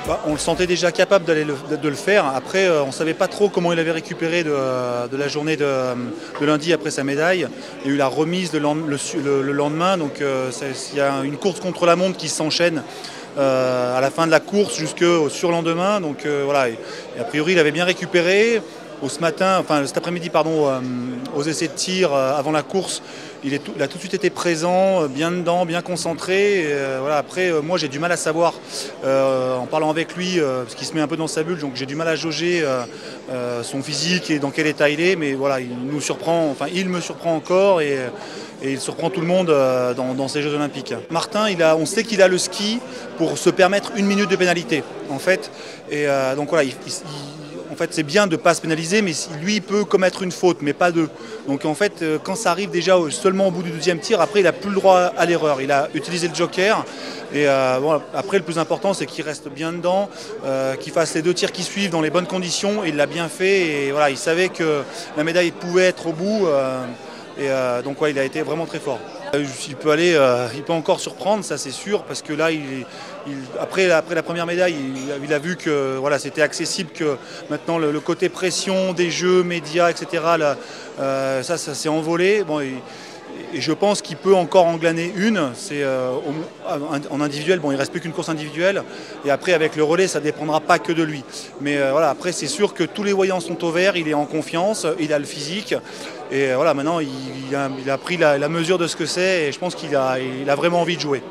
Bah, on le sentait déjà capable de le faire. Après, on ne savait pas trop comment il avait récupéré de la journée de lundi après sa médaille. Il y a eu la remise le lendemain. Donc il y a une course contre la montre qui s'enchaîne à la fin de la course jusqu'au surlendemain. Donc voilà. Et a priori, il avait bien récupéré. Cet après-midi, pardon, aux essais de tir avant la course, il a tout de suite été présent, bien dedans, bien concentré. Et, voilà, après, moi, j'ai du mal à savoir, en parlant avec lui, parce qu'il se met un peu dans sa bulle, donc j'ai du mal à jauger son physique et dans quel état il est. Mais voilà, il me surprend encore et il surprend tout le monde dans ces Jeux Olympiques. Martin, on sait qu'il a le ski pour se permettre 1 minute de pénalité, en fait. Et donc voilà, en fait, c'est bien de ne pas se pénaliser, mais lui, il peut commettre une faute, mais pas deux. Donc en fait, quand ça arrive déjà seulement au bout du deuxième tir, après, il n'a plus le droit à l'erreur. Il a utilisé le joker. Et bon, après, le plus important, c'est qu'il reste bien dedans, qu'il fasse les 2 tirs qui suivent dans les bonnes conditions. Et il l'a bien fait. Et voilà, il savait que la médaille pouvait être au bout. Donc ouais, il a été vraiment très fort. Il peut encore surprendre, ça c'est sûr, parce que là, après la première médaille, il a vu que voilà, c'était accessible, que maintenant le côté pression des jeux, médias, etc., là, ça s'est envolé. Bon, et je pense qu'il peut encore en glaner une. C'est en individuel, bon, il ne reste plus qu'une course individuelle. Et après, avec le relais, ça ne dépendra pas que de lui. Mais voilà, après, c'est sûr que tous les voyants sont au vert, il est en confiance, il a le physique. Et voilà, maintenant, il a pris la mesure de ce que c'est et je pense qu'il a vraiment envie de jouer.